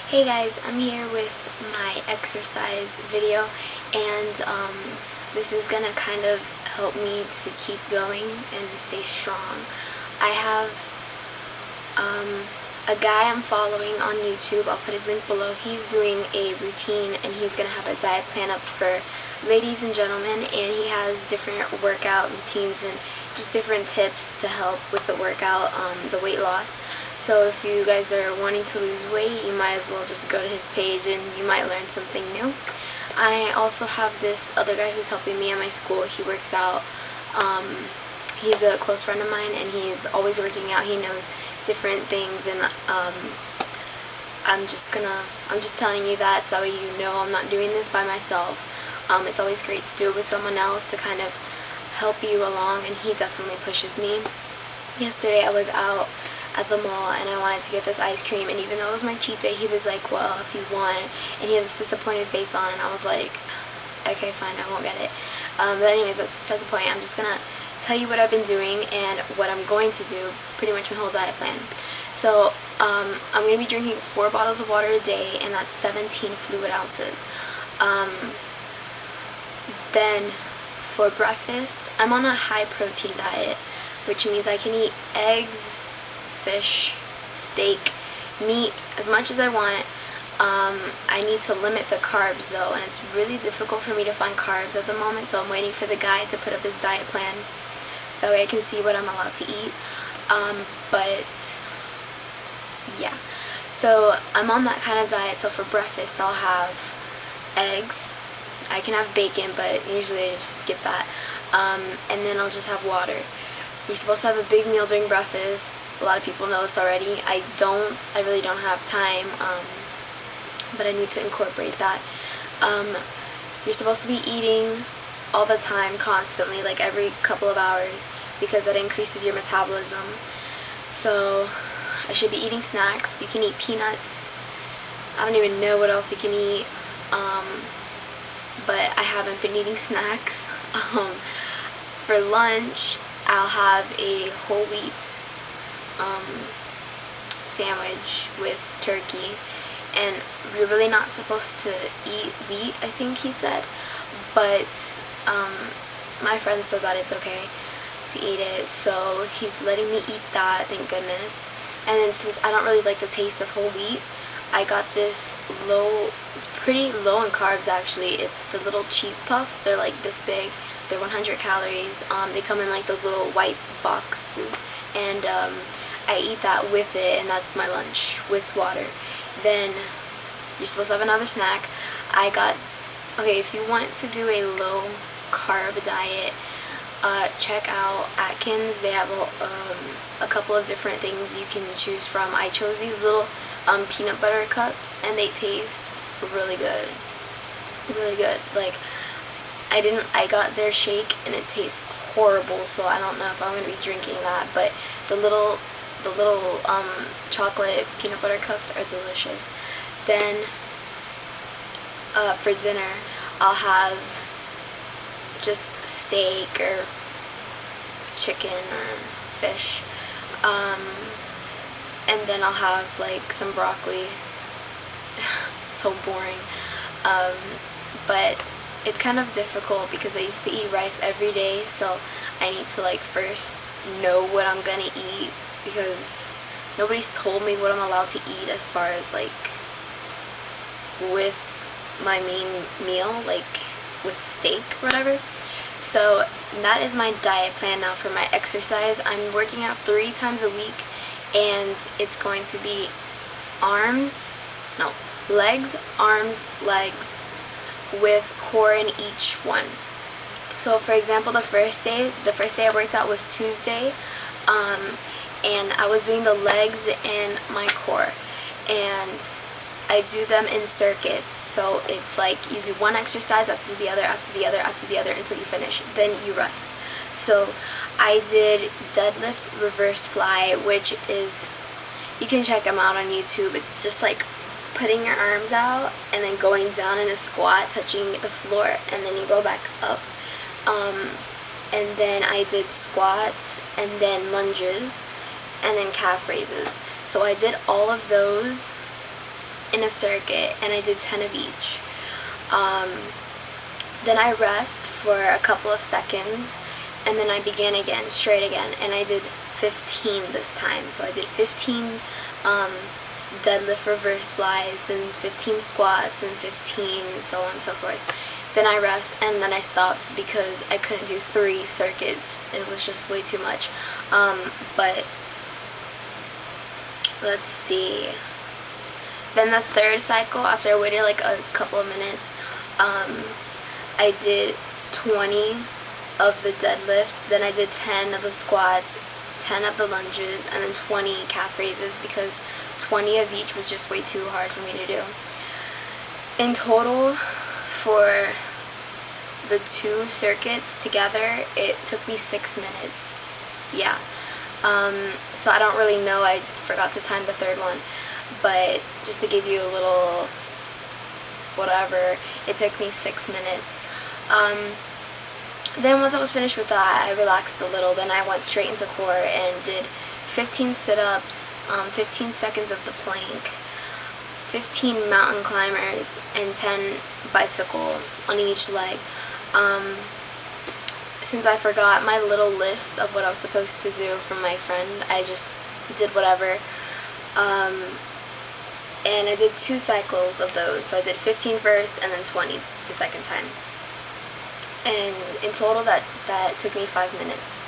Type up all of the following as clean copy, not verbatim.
Hey guys, I'm here with my exercise video, and this is gonna kind of help me to keep going and stay strong. I have a guy I'm following on YouTube. I'll put his link below. He's doing a routine and he's gonna have a diet plan up for ladies and gentlemen, and he has different workout routines and just different tips to help with the workout, the weight loss. So if you guys are wanting to lose weight, you might as well just go to his page and you might learn something new. I also have this other guy who's helping me at my school. He works out. He's a close friend of mine and he's always working out. He knows different things, and I'm just telling you that so that way you know I'm not doing this by myself. It's always great to do it with someone else to kind of help you along, and he definitely pushes me. Yesterday I was out at the mall and I wanted to get this ice cream, and even though it was my cheat day, he was like, well, if you want, and he had this disappointed face on, and I was like, okay, fine, I won't get it. But anyways, that's besides the point. I'm just gonna tell you what I've been doing and what I'm going to do, pretty much my whole diet plan. So I'm going to be drinking 4 bottles of water a day, and that's 17 fluid ounces. Then for breakfast, I'm on a high protein diet, which means I can eat eggs, fish, steak, meat, as much as I want. I need to limit the carbs though, and it's really difficult for me to find carbs at the moment, so I'm waiting for the guy to put up his diet plan so that way I can see what I'm allowed to eat. But yeah, so I'm on that kind of diet. So for breakfast I'll have eggs. I can have bacon, but usually I just skip that. And then I'll just have water. You're supposed to have a big meal during breakfast. A lot of people know this already. I really don't have time, but I need to incorporate that. You're supposed to be eating all the time, constantly, like every couple of hours, because that increases your metabolism. So I should be eating snacks. You can eat peanuts. I don't even know what else you can eat, but I haven't been eating snacks. For lunch, I'll have a whole wheat sandwich with turkey, and you're really not supposed to eat wheat, I think he said, but my friend said that it's okay to eat it, so he's letting me eat that, thank goodness. And then since I don't really like the taste of whole wheat, I got this it's pretty low in carbs actually. It's the little cheese puffs. They're like this big. They're 100 calories. They come in like those little white boxes, and I eat that with it, and that's my lunch with water. Then you're supposed to have another snack. Okay, if you want to do a low carb diet, check out Atkins. They have a couple of different things you can choose from. I chose these little peanut butter cups, and they taste really good. Really good. Like, I got their shake and it tastes horrible, so I don't know if I'm going to be drinking that, but the little chocolate peanut butter cups are delicious. Then for dinner I'll have just steak or chicken or fish, and then I'll have like some broccoli. So boring, but it's kind of difficult because I used to eat rice every day, so I need to like first know what I'm gonna eat, because nobody's told me what I'm allowed to eat as far as like with my main meal, like with steak or whatever. So that is my diet plan. Now for my exercise, I'm working out 3 times a week, and it's going to be legs, arms, legs, with core in each one. So for example, the first day I worked out was Tuesday, and I was doing the legs and my core, and I do them in circuits. So it's like you do one exercise after the other, after the other, after the other, until you finish. Then you rest. So I did deadlift reverse fly, which is, you can check them out on YouTube. It's just like putting your arms out and then going down in a squat, touching the floor, and then you go back up. And then I did squats, and then lunges, and then calf raises. So I did all of those in a circuit, and I did 10 of each. Then I rest for a couple of seconds, and then I began again, straight again, and I did 15 this time. So I did 15 deadlift reverse flies, then 15 squats, then 15, so on and so forth. Then I rest, and then I stopped because I couldn't do 3 circuits. It was just way too much. But let's see. Then the third cycle, after I waited like a couple of minutes, I did 20 of the deadlift, then I did 10 of the squats, 10 of the lunges, and then 20 calf raises because 20 of each was just way too hard for me to do. In total, for the 2 circuits together, it took me 6 minutes. Yeah. So I don't really know, I forgot to time the third one, but just to give you a little whatever, it took me 6 minutes. Then once I was finished with that, I relaxed a little. Then I went straight into core and did 15 sit-ups, 15 seconds of the plank, 15 mountain climbers, and 10 bicycle on each leg. Since I forgot my little list of what I was supposed to do from my friend, I just did whatever. And I did 2 cycles of those. So I did 15 first and then 20 the second time. And in total that took me 5 minutes.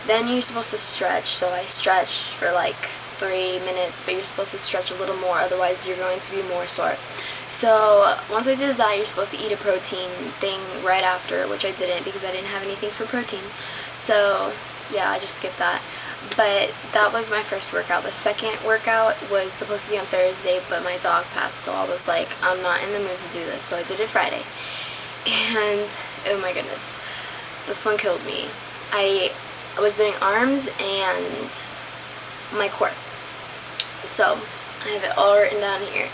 Then you're supposed to stretch, so I stretched for like 3 minutes, but you're supposed to stretch a little more, otherwise you're going to be more sore. So once I did that, you're supposed to eat a protein thing right after, which I didn't because I didn't have anything for protein. So yeah, I just skipped that. But that was my first workout. The second workout was supposed to be on Thursday, but my dog passed, so I was like, I'm not in the mood to do this, so I did it Friday. And oh my goodness, this one killed me. I was doing arms and my core. So I have it all written down here.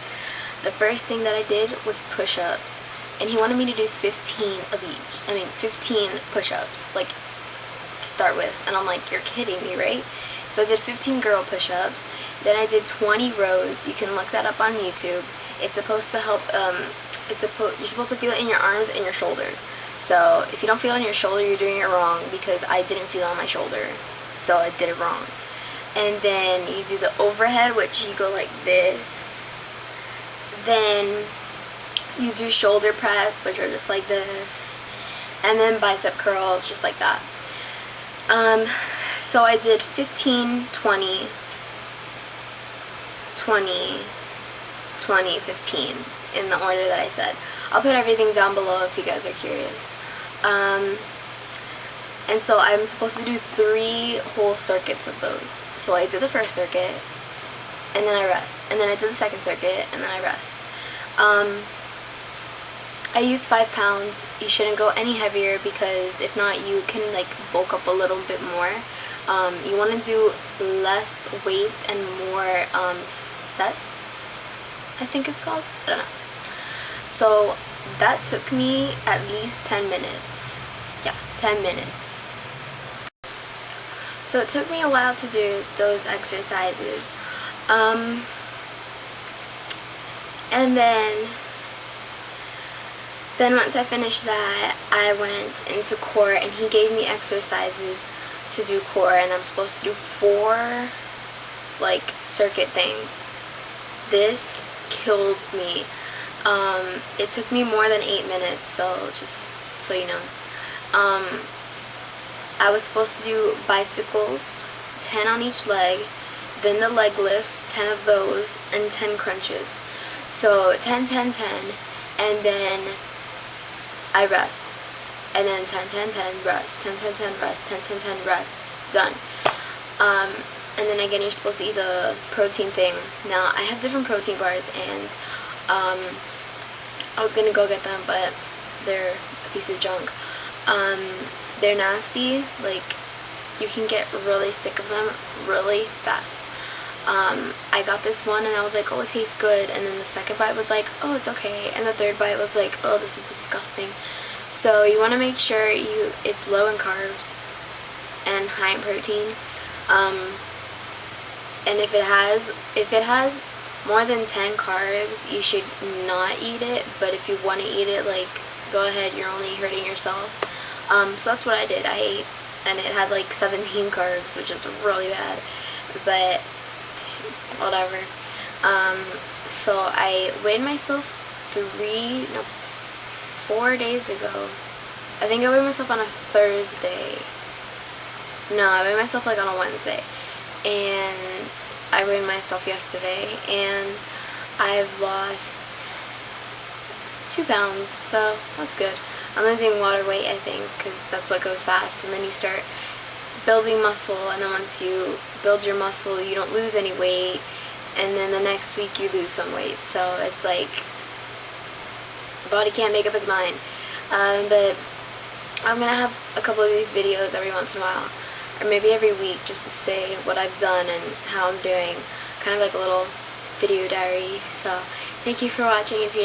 The first thing that I did was push-ups, and he wanted me to do 15 of each. 15 push-ups, like to start with, and I'm like, you're kidding me, right? So I did 15 girl push-ups. Then I did 20 rows. You can look that up on YouTube. It's supposed to help. You're supposed to feel it in your arms and your shoulder. So if you don't feel it in your shoulder, you're doing it wrong, because I didn't feel it on my shoulder, so I did it wrong. And then you do the overhead, which you go like this. Then you do shoulder press, which are just like this. And then bicep curls, just like that. So I did 15, 20, 20, 20, 15 in the order that I said. I'll put everything down below if you guys are curious. And so I'm supposed to do 3 whole circuits of those. So I did the first circuit, and then I rest. And then I did the second circuit, and then I rest. I used 5 pounds. You shouldn't go any heavier, because if not, you can like bulk up a little bit more. You want to do less weights and more sets, I think it's called. I don't know. So that took me at least 10 minutes. Yeah, 10 minutes. So it took me a while to do those exercises. And then once I finished that, I went into core, and he gave me exercises to do core, and I'm supposed to do 4 like circuit things. This killed me. It took me more than 8 minutes, so just so you know. I was supposed to do bicycles, 10 on each leg, then the leg lifts, 10 of those, and 10 crunches. So 10, 10, 10, and then I rest. And then 10, 10, 10, rest, 10, 10, 10, rest, 10, 10, 10, rest, done. And then again, you're supposed to eat the protein thing. Now, I have different protein bars, and I was gonna go get them, but they're a piece of junk. They're nasty. Like, you can get really sick of them really fast. I got this one, and I was like, oh, it tastes good. And then the second bite was like, oh, it's okay. And the third bite was like, oh, this is disgusting. So you want to make sure it's low in carbs and high in protein. And if it has more than 10 carbs, you should not eat it, but if you want to eat it, like, go ahead, you're only hurting yourself. So that's what I did. I ate, and it had like 17 carbs, which is really bad, but whatever. So I weighed myself 4 days ago. I think I weighed myself on a Thursday. No, I weighed myself like on a Wednesday. And I weighed myself yesterday, and I've lost 2 pounds, so that's good. I'm losing water weight, I think, because that's what goes fast, and then you start building muscle, and then once you build your muscle, you don't lose any weight, and then the next week you lose some weight. So it's like, the body can't make up its mind. But I'm gonna have a couple of these videos every once in a while, or maybe every week, just to say what I've done and how I'm doing, kind of like a little video diary. So thank you for watching. If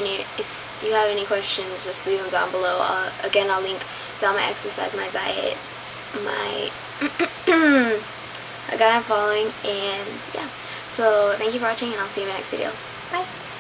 you have any questions, just leave them down below. Again, I'll link down my exercise, my diet, my a guy I'm following, and yeah. So thank you for watching, and I'll see you in my next video. Bye.